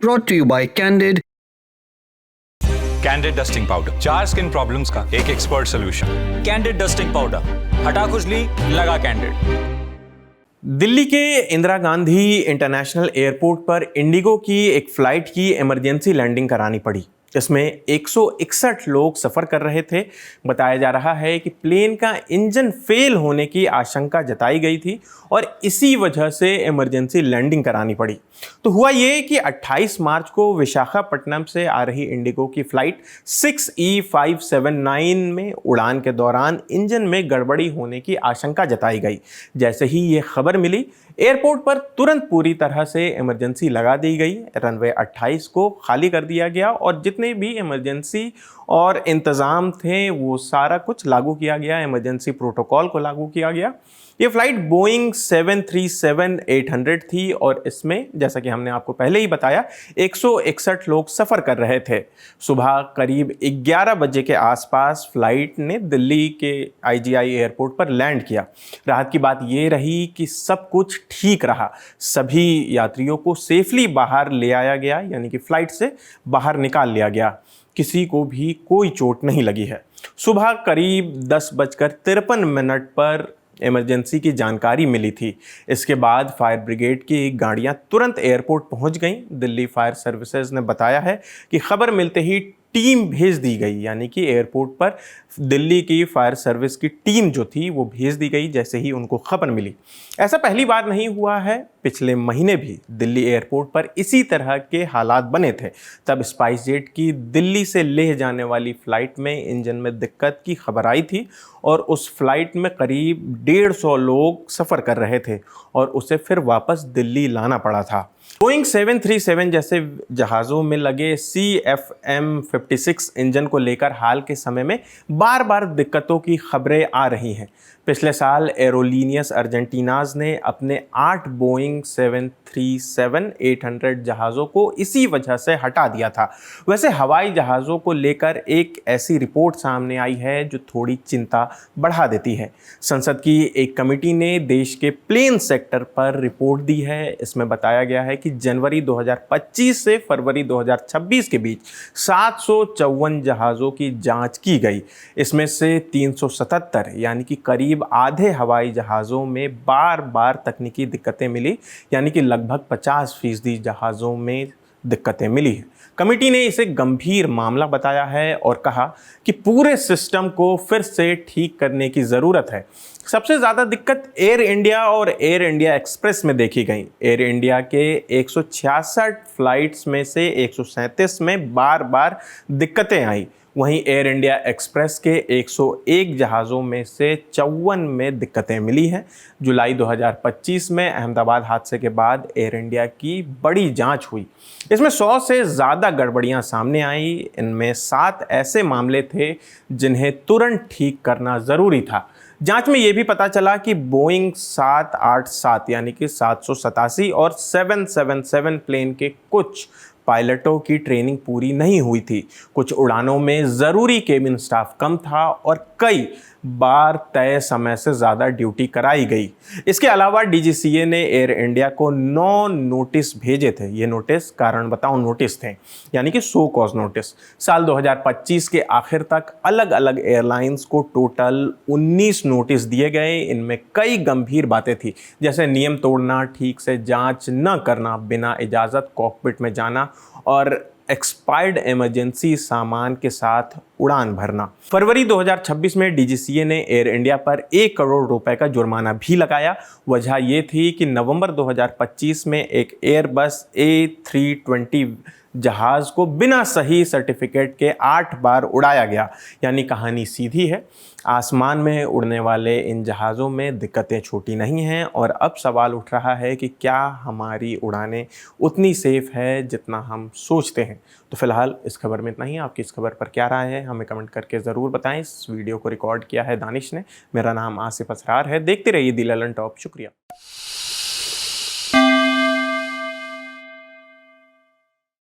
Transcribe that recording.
brought to you by Candid. Candid dusting powder, 4 skin problems का एक expert solution. Candid dusting powder, हटा खुजली, लगा कैंडिड। दिल्ली के इंदिरा गांधी इंटरनेशनल एयरपोर्ट पर इंडिगो की एक फ़्लाइट की इमरजेंसी लैंडिंग करानी पड़ी। इसमें 161 लोग सफ़र कर रहे थे। बताया जा रहा है कि प्लेन का इंजन फेल होने की आशंका जताई गई थी और इसी वजह से इमरजेंसी लैंडिंग करानी पड़ी। तो हुआ ये कि 28 मार्च को विशाखापट्टनम से आ रही इंडिगो की फ़्लाइट 6E579 में उड़ान के दौरान इंजन में गड़बड़ी होने की आशंका जताई गई। जैसे ही ये खबर मिली, एयरपोर्ट पर तुरंत पूरी तरह से इमरजेंसी लगा दी गई। रनवे 28 को खाली कर दिया गया और जितने भी इमरजेंसी और इंतज़ाम थे वो सारा कुछ लागू किया गया, इमरजेंसी प्रोटोकॉल को लागू किया गया। ये फ़्लाइट बोइंग 737-800 थी और इसमें, जैसा कि हमने आपको पहले ही बताया, 161 लोग सफ़र कर रहे थे। सुबह करीब 11 बजे के आसपास फ़्लाइट ने दिल्ली के IGI एयरपोर्ट पर लैंड किया। राहत की बात ये रही कि सब कुछ ठीक रहा। सभी यात्रियों को सेफली बाहर ले आया गया, यानी कि फ़्लाइट से बाहर निकाल लिया गया। किसी को भी कोई चोट नहीं लगी है। सुबह करीब 10:53 पर इमरजेंसी की जानकारी मिली थी। इसके बाद फायर ब्रिगेड की गाड़ियां तुरंत एयरपोर्ट पहुंच गईं। दिल्ली फायर सर्विसेज ने बताया है कि खबर मिलते ही टीम भेज दी गई, यानी कि एयरपोर्ट पर दिल्ली की फायर सर्विस की टीम जो थी वो भेज दी गई जैसे ही उनको खबर मिली। ऐसा पहली बार नहीं हुआ है। पिछले महीने भी दिल्ली एयरपोर्ट पर इसी तरह के हालात बने थे। तब स्पाइस जेट की दिल्ली से लेह जाने वाली फ़्लाइट में इंजन में दिक्कत की खबर आई थी और उस फ्लाइट में करीब 150 लोग सफ़र कर रहे थे और उसे फिर वापस दिल्ली लाना पड़ा था। बोइंग 737 जैसे जहाज़ों में लगे CFM56 इंजन को लेकर हाल के समय में बार बार दिक्कतों की खबरें आ रही हैं। पिछले साल एरोलिनियस अर्जेंटीनाज ने अपने 8 बोइंग 737-800 जहाज़ों को इसी वजह से हटा दिया था। वैसे हवाई जहाज़ों को लेकर एक ऐसी रिपोर्ट सामने आई है जो थोड़ी चिंता बढ़ा देती है। संसद की एक कमेटी ने देश के प्लेन सेक्टर पर रिपोर्ट दी है। इसमें बताया गया है कि जनवरी 2025 से फरवरी 2026 के बीच 754 जहाज़ों की जांच की गई। इसमें से 377 यानी कि करीब आधे हवाई जहाज़ों में बार बार तकनीकी दिक्कतें मिली, यानी कि लगभग 50% जहाज़ों में दिक्कतें मिली हैं। कमेटी ने इसे गंभीर मामला बताया है और कहा कि पूरे सिस्टम को फिर से ठीक करने की ज़रूरत है। सबसे ज़्यादा दिक्कत एयर इंडिया और एयर इंडिया एक्सप्रेस में देखी गई। एयर इंडिया के 166 फ्लाइट्स में से 137 में बार बार दिक्कतें आई। वहीं एयर इंडिया एक्सप्रेस के 101 जहाज़ों में से 54 में दिक्कतें मिली हैं। जुलाई 2025 में अहमदाबाद हादसे के बाद एयर इंडिया की बड़ी जांच हुई। इसमें 100 से ज़्यादा गड़बड़ियां सामने आई। इनमें 7 ऐसे मामले थे जिन्हें तुरंत ठीक करना ज़रूरी था। जांच में यह भी पता चला कि बोइंग 787 यानी कि 787 और 777 प्लेन के कुछ पायलटों की ट्रेनिंग पूरी नहीं हुई थी। कुछ उड़ानों में ज़रूरी केबिन स्टाफ कम था और कई बार तय समय से ज़्यादा ड्यूटी कराई गई। इसके अलावा DGCA ने एयर इंडिया को 9 नोटिस भेजे थे। ये नोटिस कारण बताओ नोटिस थे, यानी कि शो कॉज नोटिस। साल 2025 के आखिर तक अलग अलग एयरलाइंस को टोटल 19 नोटिस दिए गए। इनमें कई गंभीर बातें थी, जैसे नियम तोड़ना, ठीक से जांच न करना, बिना इजाज़त कॉकपिट में जाना और एक्सपायर्ड इमरजेंसी सामान के साथ उड़ान भरना। फरवरी 2026 में DGCA ने एयर इंडिया पर 1 करोड़ रुपए का जुर्माना भी लगाया। वजह ये थी कि नवंबर 2025 में एक एयरबस A320 जहाज़ को बिना सही सर्टिफिकेट के 8 बार उड़ाया गया। यानी कहानी सीधी है, आसमान में उड़ने वाले इन जहाज़ों में दिक्कतें छोटी नहीं हैं और अब सवाल उठ रहा है कि क्या हमारी उड़ानें उतनी सेफ़ है जितना हम सोचते हैं। तो फिलहाल इस खबर में इतना ही। आपकी इस खबर पर क्या राय है हमें कमेंट करके ज़रूर बताएं। इस वीडियो को रिकॉर्ड किया है दानिश ने। मेरा नाम आसिफ असरार है। देखते रहिए दी ललन टॉप। शुक्रिया।